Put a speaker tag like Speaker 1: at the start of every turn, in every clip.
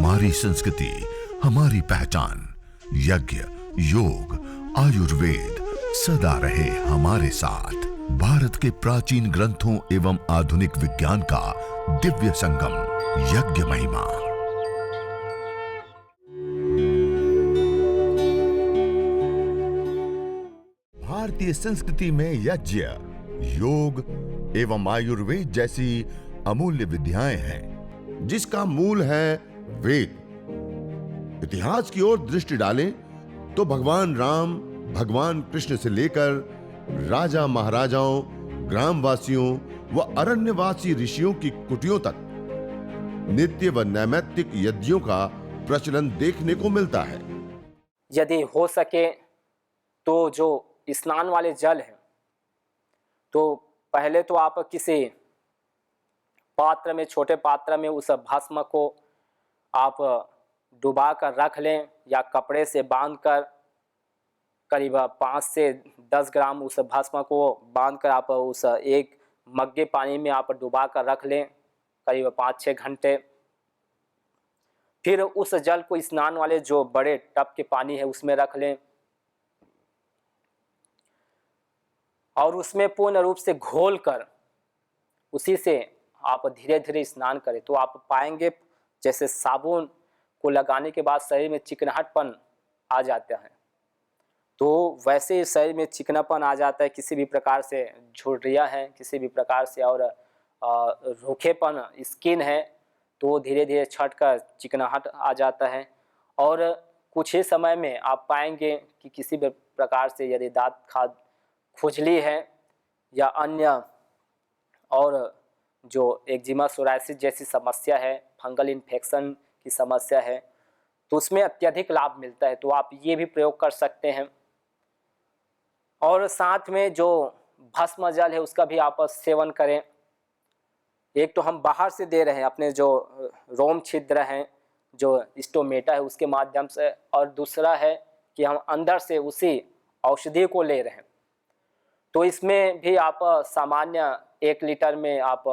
Speaker 1: हमारी संस्कृति, हमारी पहचान। यज्ञ, योग, आयुर्वेद सदा रहे हमारे साथ। भारत के प्राचीन ग्रंथों एवं आधुनिक विज्ञान का दिव्य संगम, यज्ञ महिमा। भारतीय संस्कृति में यज्ञ, योग एवं आयुर्वेद जैसी अमूल्य विद्याएं हैं, जिसका मूल है वेद। इतिहास की ओर दृष्टि डालें तो भगवान राम, भगवान कृष्ण से लेकर राजा महाराजाओं, ग्रामवासियों व अरण्यवासी ऋषियों की कुटियों तक नित्य व नैमित्तिक यज्ञों का प्रचलन देखने को मिलता है।
Speaker 2: यदि हो सके तो जो स्नान वाले जल है, तो पहले तो आप किसी पात्र में, छोटे पात्र में उस भस्म को आप डुबा कर रख लें या कपड़े से बांधकर करीब 5 से 10 ग्राम उस भस्म को बांधकर आप उस एक मग्गे पानी में आप डुबा कर रख लें करीब 5-6 घंटे। फिर उस जल को स्नान वाले जो बड़े टब के पानी है उसमें रख लें और उसमें पूर्ण रूप से घोल कर उसी से आप धीरे धीरे स्नान करें तो आप पाएंगे जैसे साबुन को लगाने के बाद शरीर में चिकनाहटपन आ जाता है, तो वैसे शरीर में चिकनापन आ जाता है। किसी भी प्रकार से झुर्रियाँ हैं, किसी भी प्रकार से और रूखेपन स्किन है तो धीरे धीरे छट कर चिकनाहट आ जाता है। और कुछ ही समय में आप पाएंगे कि किसी भी प्रकार से यदि दांत खाद खुजली है या अन्य और जो एक्जिमा सोरायसिस जैसी समस्या है, फंगल इन्फेक्शन की समस्या है, तो उसमें अत्यधिक लाभ मिलता है। तो आप ये भी प्रयोग कर सकते हैं। और साथ में जो भस्म जल है उसका भी आप सेवन करें। एक तो हम बाहर से दे रहे हैं अपने जो रोम छिद्र हैं, जो स्टोमेटा है उसके माध्यम से, और दूसरा है कि हम अंदर से उसी औषधि को ले रहे हैं। तो इसमें भी आप सामान्य 1 लीटर में आप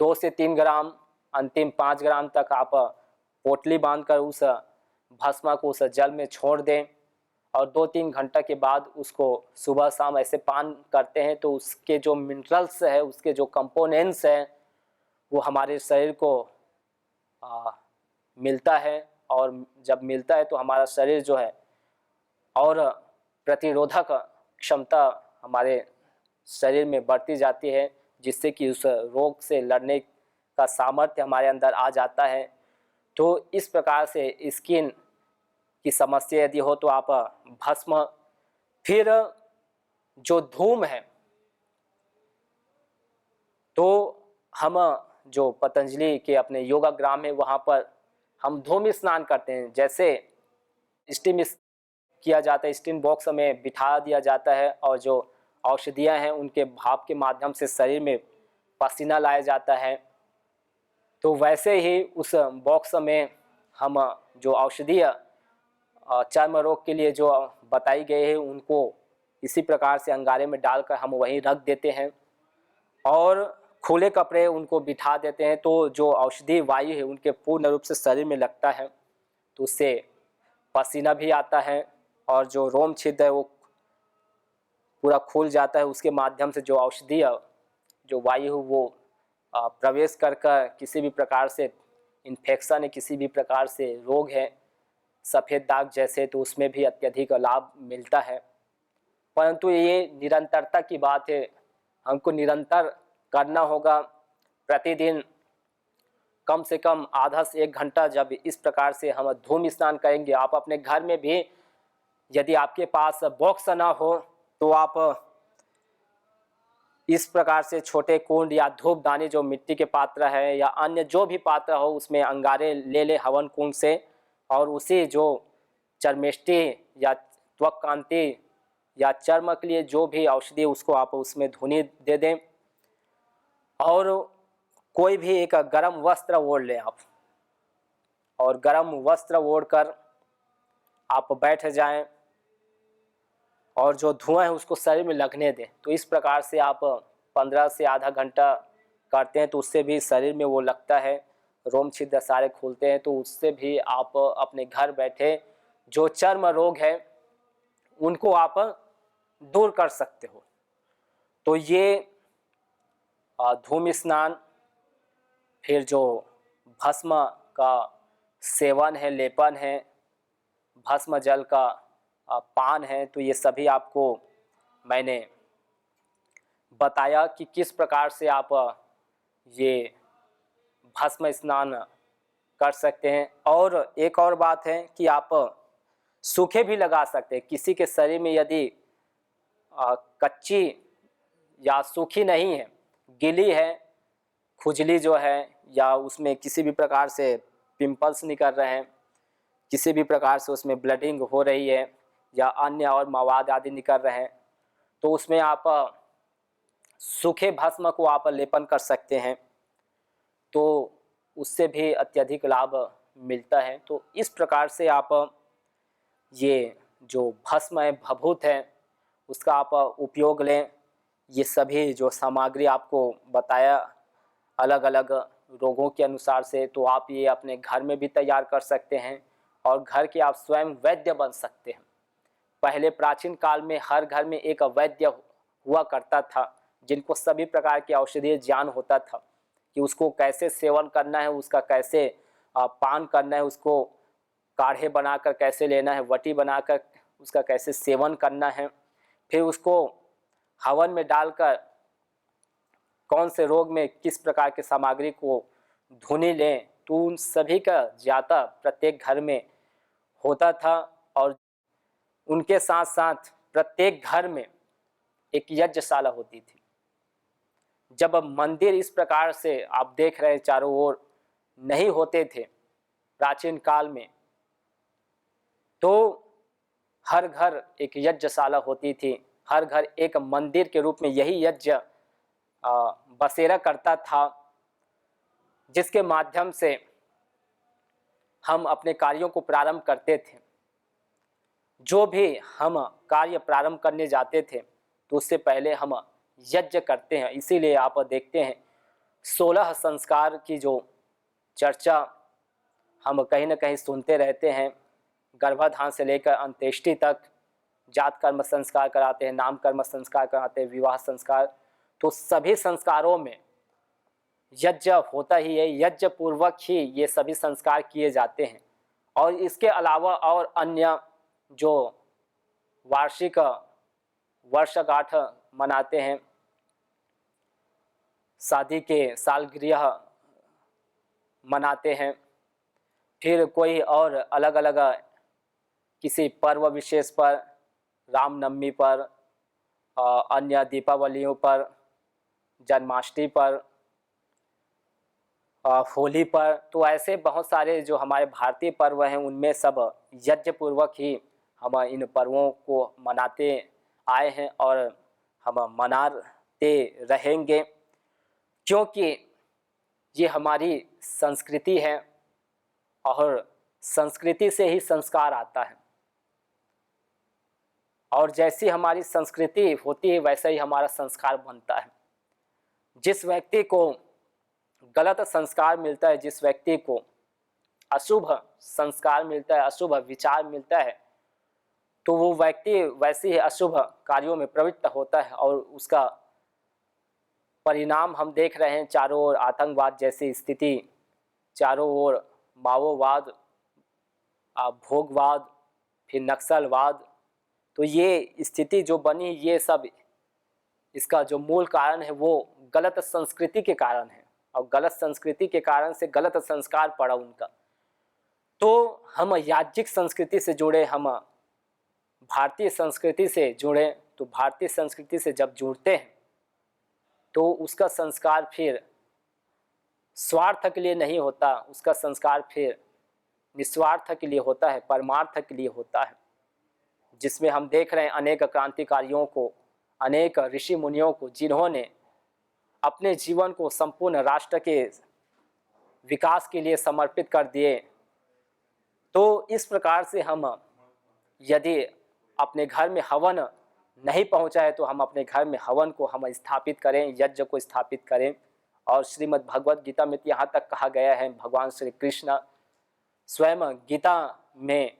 Speaker 2: 2 से 3 ग्राम, अंतिम 5 ग्राम तक आप पोटली बांधकर उस भस्मा को उस जल में छोड़ दें और 2-3 घंटा के बाद उसको सुबह शाम ऐसे पान करते हैं तो उसके जो मिनरल्स है, उसके जो कंपोनेंट्स हैं वो हमारे शरीर को मिलता है। और जब मिलता है तो हमारा शरीर जो है और प्रतिरोधक क्षमता हमारे शरीर में बढ़ती जाती है, जिससे कि उस रोग से लड़ने का सामर्थ्य हमारे अंदर आ जाता है। तो इस प्रकार से स्किन की समस्या यदि हो तो आप भस्म, फिर जो धूम है तो हम जो पतंजलि के अपने योगा ग्राम है वहाँ पर हम धूम स्नान करते हैं। जैसे स्टीम किया जाता है, स्टीम बॉक्स में बिठा दिया जाता है और जो औषधियाँ हैं उनके भाप के माध्यम से शरीर में पसीना लाया जाता है। तो वैसे ही उस बॉक्स में हम जो औषधीय चर्म रोग के लिए जो बताई गई है उनको इसी प्रकार से अंगारे में डालकर हम वहीं रख देते हैं और खुले कपड़े उनको बिठा देते हैं। तो जो औषधि वायु है उनके पूर्ण रूप से शरीर में लगता है तो उससे पसीना भी आता है और जो रोम छिद्र है वो पूरा खुल जाता है। उसके माध्यम से जो औषधीय जो वायु वो प्रवेश कर किसी भी प्रकार से इन्फेक्शन है, किसी भी प्रकार से रोग है, सफ़ेद दाग जैसे, तो उसमें भी अत्यधिक लाभ मिलता है। परंतु ये निरंतरता की बात है, हमको निरंतर करना होगा। प्रतिदिन कम से कम आधा से 1 घंटा जब इस प्रकार से हम धूम स्नान करेंगे, आप अपने घर में भी यदि आपके पास बॉक्स ना हो तो आप इस प्रकार से छोटे कुंड या धूप दानी जो मिट्टी के पात्र है या अन्य जो भी पात्र हो उसमें अंगारे ले ले हवन कुंड से, और उसी जो चर्मेष्टि या त्वक कांति या चर्म के लिए जो भी औषधि उसको आप उसमें धुनी दे दें और कोई भी एक गर्म वस्त्र ओढ़ लें आप, और गर्म वस्त्र ओढ़कर आप बैठ जाएं और जो धुआं है उसको शरीर में लगने दें। तो इस प्रकार से आप 15 से आधा घंटा करते हैं तो उससे भी शरीर में वो लगता है रोम छिद्र सारे खुलते हैं, तो उससे भी आप अपने घर बैठे जो चर्म रोग है उनको आप दूर कर सकते हो। तो ये धूम स्नान, फिर जो भस्म का सेवन है, लेपन है, भस्म जल का पान है, तो ये सभी आपको मैंने बताया कि किस प्रकार से आप ये भस्म स्नान कर सकते हैं। और एक और बात है कि आप सूखे भी लगा सकते हैं। किसी के शरीर में यदि कच्ची या सूखी नहीं है, गीली है, खुजली जो है, या उसमें किसी भी प्रकार से पिंपल्स निकल रहे हैं, किसी भी प्रकार से उसमें ब्लडिंग हो रही है, या अन्य और मवाद आदि निकल रहे हैं, तो उसमें आप सूखे भस्म को आप लेपन कर सकते हैं, तो उससे भी अत्यधिक लाभ मिलता है। तो इस प्रकार से आप ये जो भस्म है, भभूत है, उसका आप उपयोग लें। ये सभी जो सामग्री आपको बताया अलग अलग रोगों के अनुसार से, तो आप ये अपने घर में भी तैयार कर सकते हैं और घर के आप स्वयं वैद्य बन सकते हैं। पहले प्राचीन काल में हर घर में एक वैद्य हुआ करता था, जिनको सभी प्रकार के औषधीय ज्ञान होता था कि उसको कैसे सेवन करना है, उसका कैसे पान करना है, उसको काढ़े बनाकर कैसे लेना है, वटी बनाकर उसका कैसे सेवन करना है, फिर उसको हवन में डालकर कौन से रोग में किस प्रकार के सामग्री को धुनी लें, तो उन सभी का ज्ञाता प्रत्येक घर में होता था। और उनके साथ साथ प्रत्येक घर में एक यज्ञशाला होती थी। जब मंदिर इस प्रकार से आप देख रहे हैं चारों ओर नहीं होते थे प्राचीन काल में, तो हर घर एक यज्ञशाला होती थी, हर घर एक मंदिर के रूप में यही यज्ञ बसेरा करता था, जिसके माध्यम से हम अपने कार्यों को प्रारंभ करते थे। जो भी हम कार्य प्रारंभ करने जाते थे तो उससे पहले हम यज्ञ करते हैं। इसीलिए आप देखते हैं 16 संस्कार की जो चर्चा हम कहीं ना कहीं सुनते रहते हैं, गर्भाधान से लेकर अंत्येष्टि तक, जात कर्म संस्कार कराते हैं, नाम कर्म संस्कार कराते हैं, विवाह संस्कार, तो सभी संस्कारों में यज्ञ होता ही है। यज्ञ पूर्वक ही ये सभी संस्कार किए जाते हैं। और इसके अलावा और अन्य जो वार्षिक वर्षगांठ मनाते हैं, शादी के सालगिरह मनाते हैं, फिर कोई और अलग अलग किसी पर्व विशेष पर, रामनवमी पर, अन्य दीपावलियों पर, जन्माष्टमी पर, होली पर, तो ऐसे बहुत सारे जो हमारे भारतीय पर्व हैं उनमें सब यज्ञ पूर्वक ही हम इन पर्वों को मनाते आए हैं और हम मनाते रहेंगे, क्योंकि ये हमारी संस्कृति है और संस्कृति से ही संस्कार आता है। और जैसी हमारी संस्कृति होती है वैसा ही हमारा संस्कार बनता है। जिस व्यक्ति को गलत संस्कार मिलता है, जिस व्यक्ति को अशुभ संस्कार मिलता है, अशुभ विचार मिलता है, तो वो व्यक्ति वैसे ही अशुभ कार्यों में प्रवृत्त होता है और उसका परिणाम हम देख रहे हैं। चारों ओर आतंकवाद जैसी स्थिति, चारों ओर माओवाद, भोगवाद, फिर नक्सलवाद, तो ये स्थिति जो बनी, ये सब इसका जो मूल कारण है वो गलत संस्कृति के कारण है। और गलत संस्कृति के कारण से गलत संस्कार पड़ा उनका। तो हम याज्ञिक संस्कृति से जुड़े, हम भारतीय संस्कृति से जुड़े, तो भारतीय संस्कृति से जब जुड़ते हैं तो उसका संस्कार फिर स्वार्थ के लिए नहीं होता, उसका संस्कार फिर निस्वार्थ के लिए होता है, परमार्थ के लिए होता है, जिसमें हम देख रहे हैं अनेक क्रांतिकारियों को, अनेक ऋषि मुनियों को, जिन्होंने अपने जीवन को संपूर्ण राष्ट्र के विकास के लिए समर्पित कर दिए। तो इस प्रकार से हम यदि अपने घर में हवन नहीं पहुंचा है तो हम अपने घर में हवन को हम स्थापित करें, यज्ञ को स्थापित करें और श्रीमद् भगवत गीता में यहाँ तक कहा गया है, भगवान श्री कृष्ण स्वयं गीता में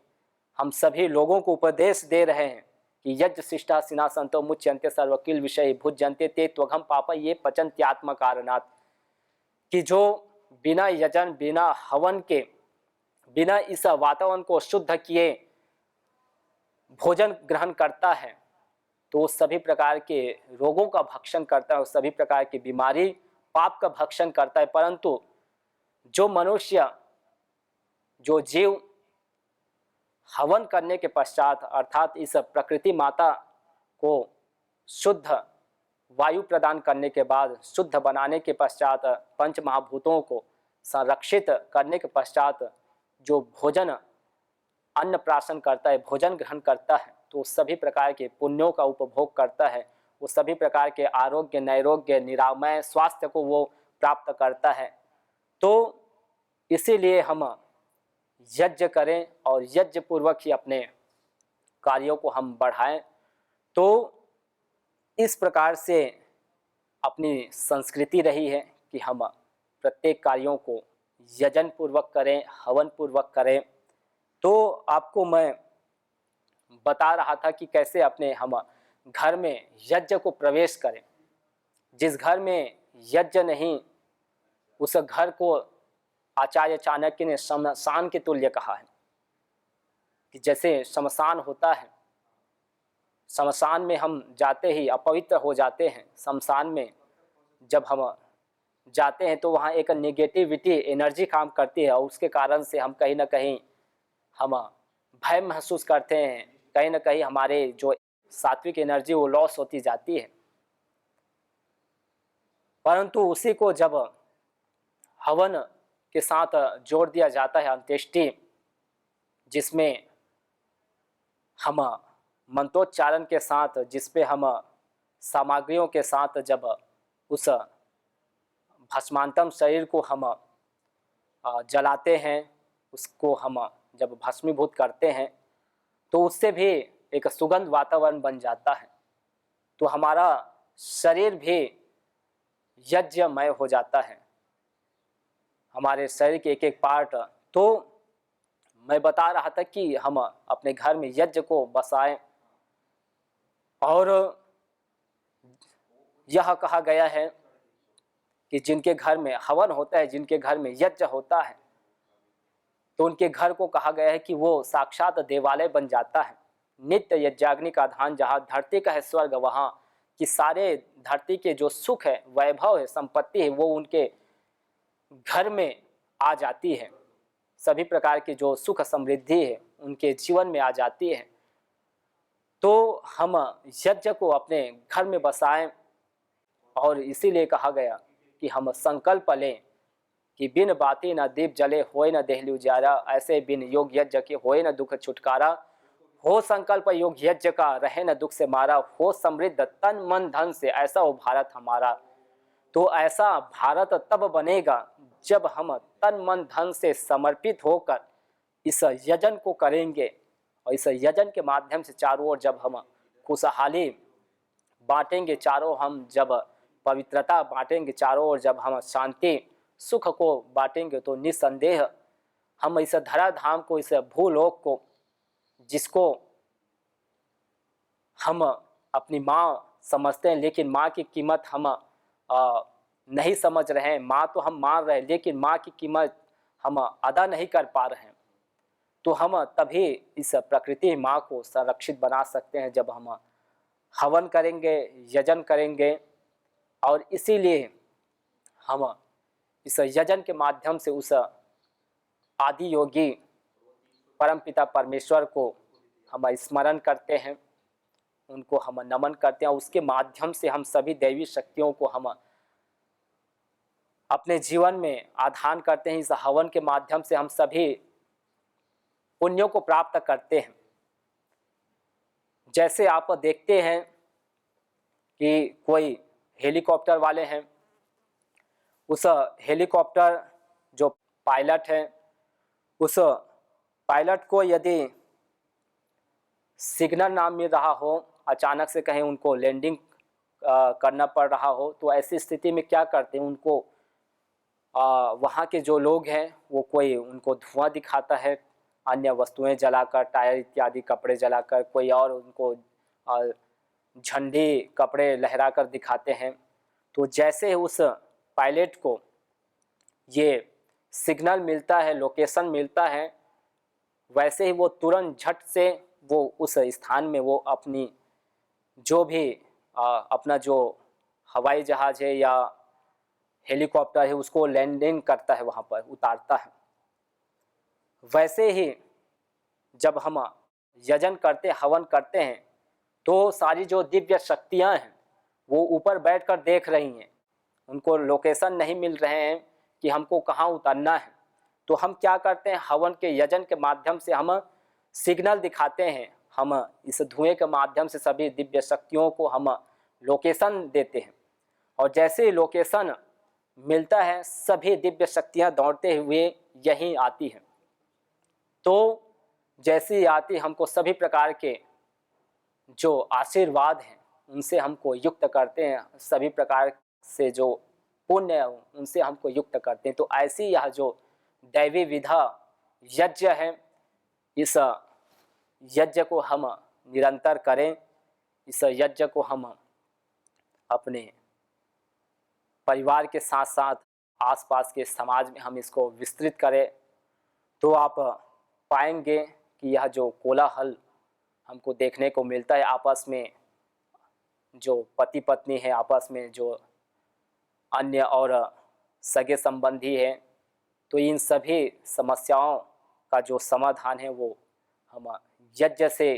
Speaker 2: हम सभी लोगों को उपदेश दे रहे हैं कि यज्ञ शिष्टा सिना संतो मुच्यंते सर्वकिल विषय भुज्यंते ते त्वघम पाप ये पचंत्यात्म कारणात्, कि जो बिना यजन बिना हवन के बिना इस वातावरण को शुद्ध किए भोजन ग्रहण करता है तो सभी प्रकार के रोगों का भक्षण करता है और सभी प्रकार की बीमारी पाप का भक्षण करता है। परंतु जो मनुष्य जो जीव हवन करने के पश्चात अर्थात इस प्रकृति माता को शुद्ध वायु प्रदान करने के बाद, शुद्ध बनाने के पश्चात, पंच महाभूतों को संरक्षित करने के पश्चात जो भोजन अन्न प्राशन करता है, भोजन ग्रहण करता है, तो सभी प्रकार के पुण्यों का उपभोग करता है, वो सभी प्रकार के आरोग्य नैरोग्य निरामय स्वास्थ्य को वो प्राप्त करता है। तो इसीलिए हम यज्ञ करें और यज्ञ पूर्वक ही अपने कार्यों को हम बढ़ाएं। तो इस प्रकार से अपनी संस्कृति रही है कि हम प्रत्येक कार्यों को यजन पूर्वक करें, हवन पूर्वक करें। तो आपको मैं बता रहा था कि कैसे अपने हम घर में यज्ञ को प्रवेश करें। जिस घर में यज्ञ नहीं उस घर को आचार्य चाणक्य ने शमशान के तुल्य कहा है कि जैसे शमशान होता है, शमशान में हम जाते ही अपवित्र हो जाते हैं। शमशान में जब हम जाते हैं तो वहाँ एक नेगेटिविटी एनर्जी काम करती है और उसके कारण से हम कहीं ना कहीं हम भय महसूस करते हैं, कहीं ना कहीं हमारे जो सात्विक एनर्जी वो लॉस होती जाती है। परंतु उसी को जब हवन के साथ जोड़ दिया जाता है, अंत्येष्टि, जिसमें हम मंत्रोच्चारण के साथ, जिसपे हम सामग्रियों के साथ जब उस भस्मांतम शरीर को हम जलाते हैं, उसको हम जब भस्मीभूत करते हैं तो उससे भी एक सुगंध वातावरण बन जाता है। तो हमारा शरीर भी यज्ञमय हो जाता है, हमारे शरीर के एक एक पार्ट। तो मैं बता रहा था कि हम अपने घर में यज्ञ को बसाएं और यह कहा गया है कि जिनके घर में हवन होता है, जिनके घर में यज्ञ होता है, तो उनके घर को कहा गया है कि वो साक्षात देवालय बन जाता है। नित्य यज्ञाग्नि का धान जहाँ धरती का है स्वर्ग, वहाँ कि सारे धरती के जो सुख है, वैभव है, संपत्ति है, वो उनके घर में आ जाती है। सभी प्रकार की जो सुख समृद्धि है उनके जीवन में आ जाती है। तो हम यज्ञ को अपने घर में बसाएं और इसीलिए कहा गया कि हम संकल्प लें कि बिन बाती न दीप जले होए न देहली उजारा, ऐसे बिन योग यज्ञ के होए न दुख छुटकारा। हो संकल्प योग यज्ञ का, रहे न दुख से मारा, हो समृद्ध तन मन धन से, ऐसा हो भारत हमारा। तो ऐसा भारत तब बनेगा जब हम तन मन धन से समर्पित होकर इस यजन को करेंगे और इस यजन के माध्यम से चारों ओर जब हम खुशहाली बांटेंगे, चारों हम जब पवित्रता बांटेंगे, चारों ओर जब हम शांति सुख को बांटेंगे, तो निस्संदेह हम इस धराधाम को, इस भूलोक को, जिसको हम अपनी माँ समझते हैं लेकिन माँ की कीमत हम नहीं समझ रहे हैं। माँ तो हम मान रहे हैं लेकिन माँ की कीमत हम अदा नहीं कर पा रहे हैं। तो हम तभी इस प्रकृति माँ को संरक्षित बना सकते हैं जब हम हवन करेंगे, यजन करेंगे। और इसीलिए हम इस यजन के माध्यम से उस आदि योगी परमपिता परमेश्वर को हम स्मरण करते हैं, उनको हम नमन करते हैं। उसके माध्यम से हम सभी दैवी शक्तियों को हम अपने जीवन में आधान करते हैं। इस हवन के माध्यम से हम सभी पुण्यों को प्राप्त करते हैं। जैसे आप देखते हैं कि कोई हेलीकॉप्टर वाले हैं, उस हेलीकॉप्टर जो पायलट है, उस पायलट को यदि सिग्नल ना मिल रहा हो, अचानक से कहीं उनको लैंडिंग करना पड़ रहा हो, तो ऐसी स्थिति में क्या करते हैं, उनको वहाँ के जो लोग हैं वो कोई उनको धुआं दिखाता है, अन्य वस्तुएं जलाकर, टायर इत्यादि कपड़े जलाकर, कोई और उनको झंडी कपड़े लहराकर दिखाते हैं। तो जैसे उस पायलट को ये सिग्नल मिलता है, लोकेशन मिलता है, वैसे ही वो तुरंत झट से वो उस स्थान में वो अपनी जो भी अपना जो हवाई जहाज़ है या हेलीकॉप्टर है उसको लैंडिंग करता है, वहाँ पर उतारता है। वैसे ही जब हम यजन करते, हवन करते हैं, तो सारी जो दिव्य शक्तियाँ हैं वो ऊपर बैठकर देख रही हैं, उनको लोकेशन नहीं मिल रहे हैं कि हमको कहाँ उतरना है। तो हम क्या करते हैं, हवन के यजन के माध्यम से हम सिग्नल दिखाते हैं, हम इस धुएं के माध्यम से सभी दिव्य शक्तियों को हम लोकेशन देते हैं, और जैसे ही लोकेशन मिलता है सभी दिव्य शक्तियां दौड़ते हुए यहीं आती हैं। तो जैसे ही आती, हमको सभी प्रकार के जो आशीर्वाद हैं उनसे हमको युक्त करते हैं, सभी प्रकार से जो पुण्य है उनसे हमको युक्त करते हैं। तो ऐसी यह जो दैवी विधा यज्ञ है, इस यज्ञ को हम निरंतर करें, इस यज्ञ को हम अपने परिवार के साथ साथ आसपास के समाज में हम इसको विस्तृत करें, तो आप पाएंगे कि यह जो कोलाहल हमको देखने को मिलता है आपस में, जो पति पत्नी है आपस में, जो अन्य और सगे संबंधी हैं, तो इन सभी समस्याओं का जो समाधान है वो हम यज्ञ से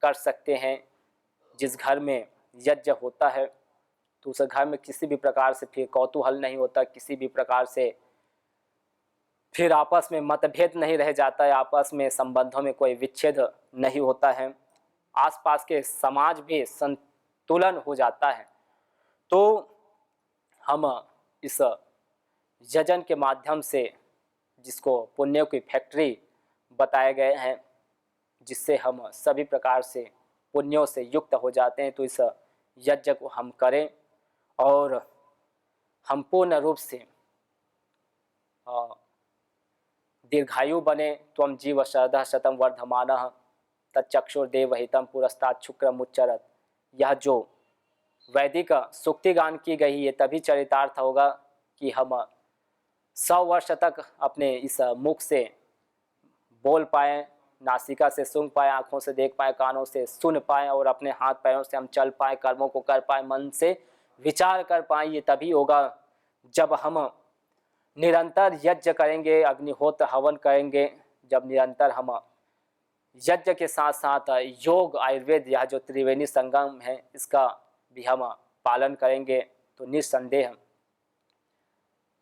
Speaker 2: कर सकते हैं। जिस घर में यज्ञ होता है तो उस घर में किसी भी प्रकार से फिर कौतूहल नहीं होता, किसी भी प्रकार से फिर आपस में मतभेद नहीं रह जाता है, आपस में संबंधों में कोई विच्छेद नहीं होता है, आसपास के समाज भी संतुलन हो जाता है। तो हम इस यजन के माध्यम से, जिसको पुण्यों की फैक्ट्री बताए गए हैं, जिससे हम सभी प्रकार से पुण्यों से युक्त हो जाते हैं, तो इस यज्ञ को हम करें और हम पूर्ण रूप से दीर्घायु बने। त्वं जीव शरदः शतं वर्धमानः तच्चक्षुर्देवहितं पुरस्तात् शुक्रमुच्चरत्। यह जो वैदिक सूक्ति गान की गई है तभी चरितार्थ होगा कि हम 100 वर्ष तक अपने इस मुख से बोल पाएँ, नासिका से सूंघ पाएँ, आँखों से देख पाएँ, कानों से सुन पाएँ, और अपने हाथ पैरों से हम चल पाएँ, कर्मों को कर पाएँ, मन से विचार कर पाएँ। ये तभी होगा जब हम निरंतर यज्ञ करेंगे, अग्निहोत्र हवन करेंगे, जब निरंतर हम यज्ञ के साथ साथ योग, आयुर्वेद, यह जो त्रिवेणी संगम है इसका भी हम पालन करेंगे, तो निस्संदेह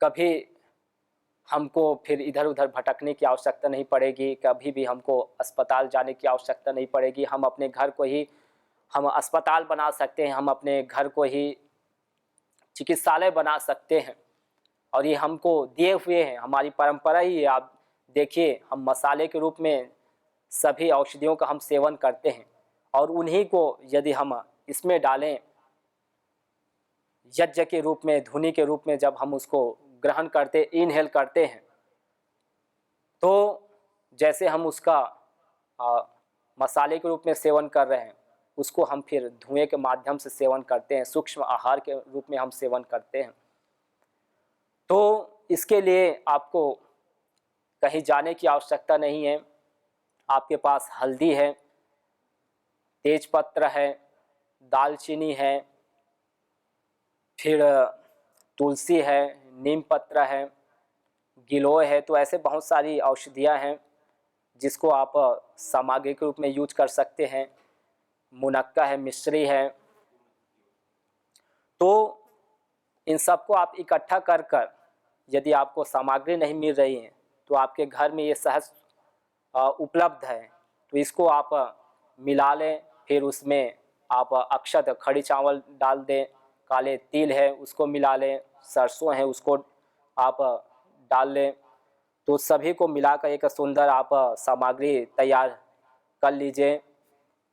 Speaker 2: कभी हमको फिर इधर उधर भटकने की आवश्यकता नहीं पड़ेगी, कभी भी हमको अस्पताल जाने की आवश्यकता नहीं पड़ेगी। हम अपने घर को ही हम अस्पताल बना सकते हैं, हम अपने घर को ही चिकित्सालय बना सकते हैं, और ये हमको दिए हुए हैं, हमारी परंपरा ही है। आप देखिए, हम मसाले के रूप में सभी औषधियों का हम सेवन करते हैं, और उन्हीं को यदि हम इसमें डालें यज्ञ के रूप में, धुनी के रूप में, जब हम उसको ग्रहण करते, इनहेल करते हैं, तो जैसे हम उसका मसाले के रूप में सेवन कर रहे हैं, उसको हम फिर धुएं के माध्यम से सेवन करते हैं, सूक्ष्म आहार के रूप में हम सेवन करते हैं। तो इसके लिए आपको कहीं जाने की आवश्यकता नहीं है। आपके पास हल्दी है, तेजपत्र है, दालचीनी है, फिर तुलसी है, नीम पत्र है, गिलोय है, तो ऐसे बहुत सारी औषधियाँ हैं जिसको आप सामग्री के रूप में यूज कर सकते हैं। मुनक्का है, मिश्री है, तो इन सबको आप इकट्ठा कर कर, यदि आपको सामग्री नहीं मिल रही है तो आपके घर में ये सहज उपलब्ध है, तो इसको आप मिला लें। फिर उसमें आप अक्षत खड़ी चावल डाल दें, काले तिल है उसको मिला लें, सरसों है उसको आप डाल लें, तो सभी को मिलाकर एक सुंदर आप सामग्री तैयार कर लीजिए।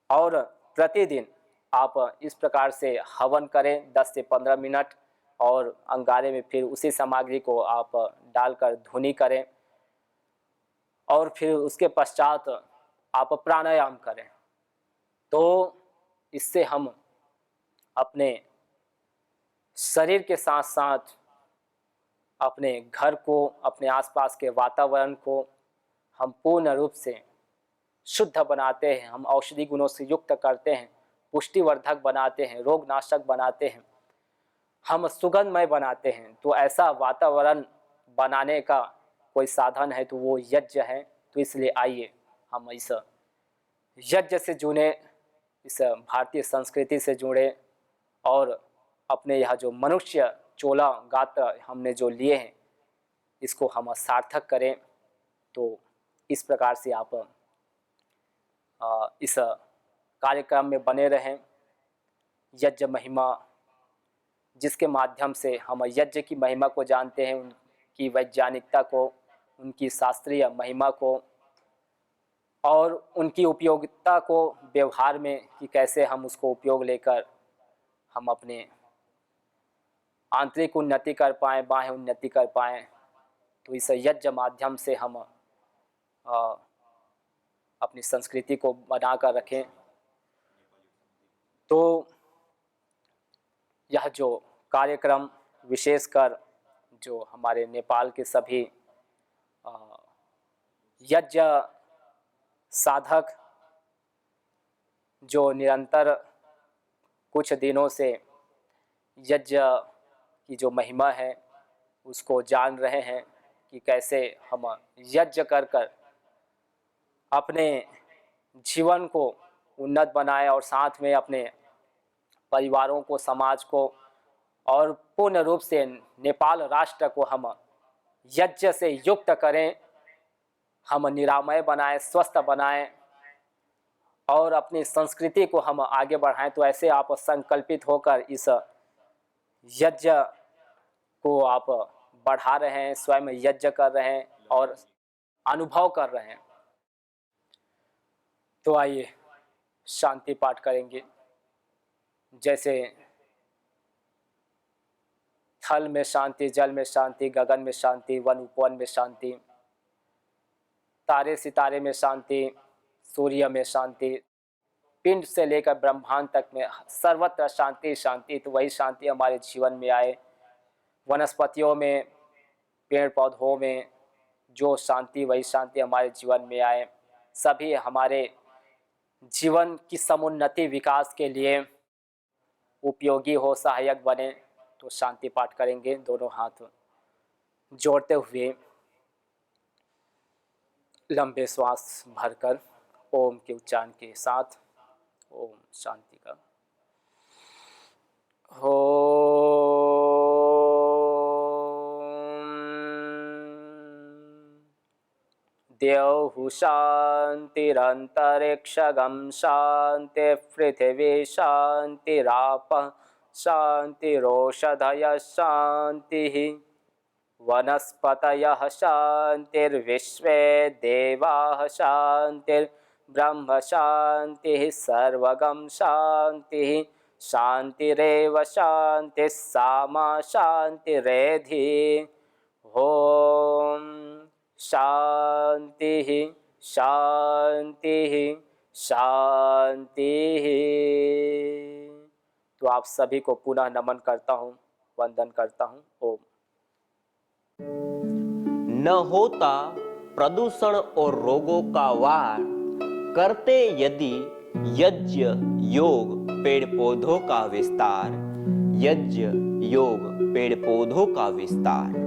Speaker 2: और प्रतिदिन आप इस प्रकार से हवन करें 10 से 15 मिनट, और अंगारे में फिर उसी सामग्री को आप डालकर धुनी करें और फिर उसके पश्चात आप प्राणायाम करें। तो इससे हम अपने शरीर के साथ साथ अपने घर को, अपने आसपास के वातावरण को हम पूर्ण रूप से शुद्ध बनाते हैं, हम औषधि गुणों से युक्त करते हैं, पुष्टिवर्धक बनाते हैं, रोगनाशक बनाते हैं, हम सुगंधमय बनाते हैं। तो ऐसा वातावरण बनाने का कोई साधन है तो वो यज्ञ है। तो इसलिए आइए हम इस यज्ञ से जुड़े, इस भारतीय संस्कृति से जुड़े और अपने यह जो मनुष्य चोला गात्र हमने जो लिए हैं इसको हम सार्थक करें। तो इस प्रकार से आप इस कार्यक्रम में बने रहें। यज्ञ महिमा, जिसके माध्यम से हम यज्ञ की महिमा को जानते हैं, उनकी वैज्ञानिकता को, उनकी शास्त्रीय महिमा को और उनकी उपयोगिता को व्यवहार में कि कैसे हम उसको उपयोग लेकर हम अपने आंतरिक उन्नति कर पाएँ, बाह्य उन्नति कर पाएँ। तो इस यज्ञ माध्यम से हम अपनी संस्कृति को बना कर रखें। तो यह जो कार्यक्रम विशेषकर जो हमारे नेपाल के सभी यज्ञ साधक जो निरंतर कुछ दिनों से यज्ञ की जो महिमा है उसको जान रहे हैं कि कैसे हम यज्ञ कर कर अपने जीवन को उन्नत बनाए और साथ में अपने परिवारों को, समाज को और पूर्ण रूप से नेपाल राष्ट्र को हम यज्ञ से युक्त करें, हम निरामय बनाएं, स्वस्थ बनाएं और अपनी संस्कृति को हम आगे बढ़ाएं। तो ऐसे आप संकल्पित होकर इस यज्ञ को आप बढ़ा रहे हैं, स्वयं यज्ञ कर रहे हैं और अनुभव कर रहे हैं। तो आइए शांति पाठ करेंगे। जैसे थल में शांति, जल में शांति, गगन में शांति, वन उपवन में शांति, तारे सितारे में शांति, सूर्य में शांति, पिंड से लेकर ब्रह्मांड तक में सर्वत्र शांति शांति। तो वही शांति हमारे जीवन में आए। वनस्पतियों में, पेड़ पौधों में जो शांति, वही शांति हमारे जीवन में आए। सभी हमारे जीवन की समुन्नति, विकास के लिए उपयोगी हो, सहायक बने। तो शांति पाठ करेंगे दोनों हाथ जोड़ते हुए, लंबे श्वास भरकर ओम के उच्चारण के साथ। ओम शांति का हो। देवहु शांतिरंतरिक्षगं शांति, पृथिवी शांतिरापः शांतिरोषधयः शांतिः, वनस्पतयः शांतिर्विश्वे देवाः शांतिर्ब्रह्म शांतिः, सर्वगं शांतिः शांतिरेव शांतिः, सामा शांतिरेधि। ओम शांति शांति शांति। तो आप सभी को पुनः नमन करता हूँ, वंदन करता हूँ। ओम।
Speaker 3: न होता प्रदूषण और रोगों का वार, करते यदि यज्ञ योग पेड़ पौधों का विस्तार, यज्ञ योग पेड़ पौधों का विस्तार।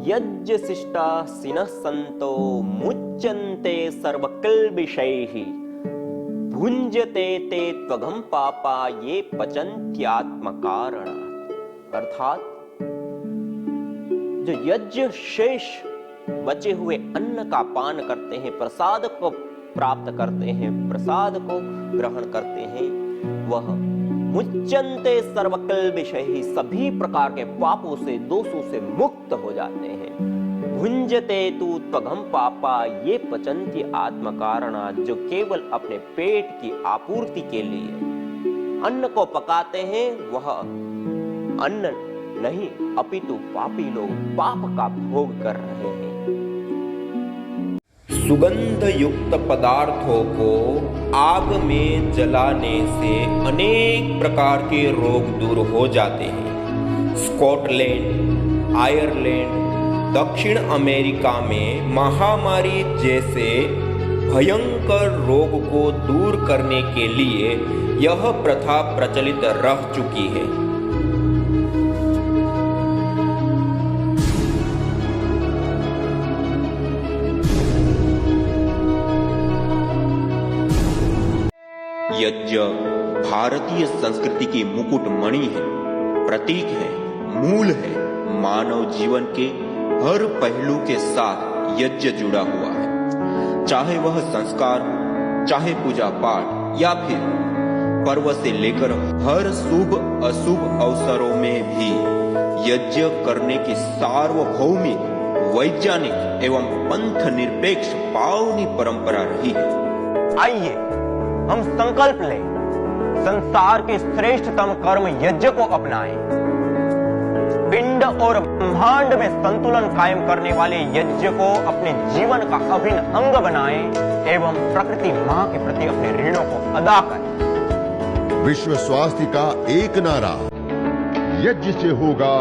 Speaker 3: यज्ञ शिष्टा सिनः संतो मुच्यन्ते सर्वकिल्बिषैः, भुञ्जते ते त्वघं पापा ये पचन्त्यात्मकारणात्। अर्थात जो यज्ञ शेष बचे हुए अन्न का पान करते हैं, प्रसाद को प्राप्त करते हैं, प्रसाद को ग्रहण करते हैं, वह मुच्यन्ते सर्वकिल्बिषैः, सभी प्रकार के पापों से, दोषों से मुक्त हो जाते हैं। भुञ्जते तु त्वघं पापा ये पचन्ति आत्मकारणात्, जो केवल अपने पेट की आपूर्ति के लिए अन्न को पकाते हैं, वह अन्न नहीं अपितु पापी लोग पाप का भोग कर रहे हैं। सुगंध युक्त पदार्थों को आग में जलाने से अनेक प्रकार के रोग दूर हो जाते हैं। स्कॉटलैंड, आयरलैंड, दक्षिण अमेरिका में महामारी जैसे भयंकर रोग को दूर करने के लिए यह प्रथा प्रचलित रह चुकी है। यज्ञ भारतीय संस्कृति की मुकुटमणि है, प्रतीक है, मूल है। मानव जीवन के हर पहलू के साथ यज्ञ जुड़ा हुआ है, चाहे वह संस्कार, चाहे पूजा पाठ या फिर पर्व से लेकर हर शुभ अशुभ अवसरों में भी यज्ञ करने की सार्वभौमिक, वैज्ञानिक एवं पंथ निरपेक्ष पावनी परंपरा रही है।
Speaker 4: आइए हम संकल्प लें, संसार के श्रेष्ठतम कर्म यज्ञ को अपनाएं। पिंड और ब्रह्मांड में संतुलन कायम करने वाले यज्ञ को अपने जीवन का अभिन्न अंग बनाएं एवं प्रकृति मां के प्रति अपने ऋणों को अदा करें।
Speaker 1: विश्व स्वास्थ्य का एक नारा, यज्ञ से होगा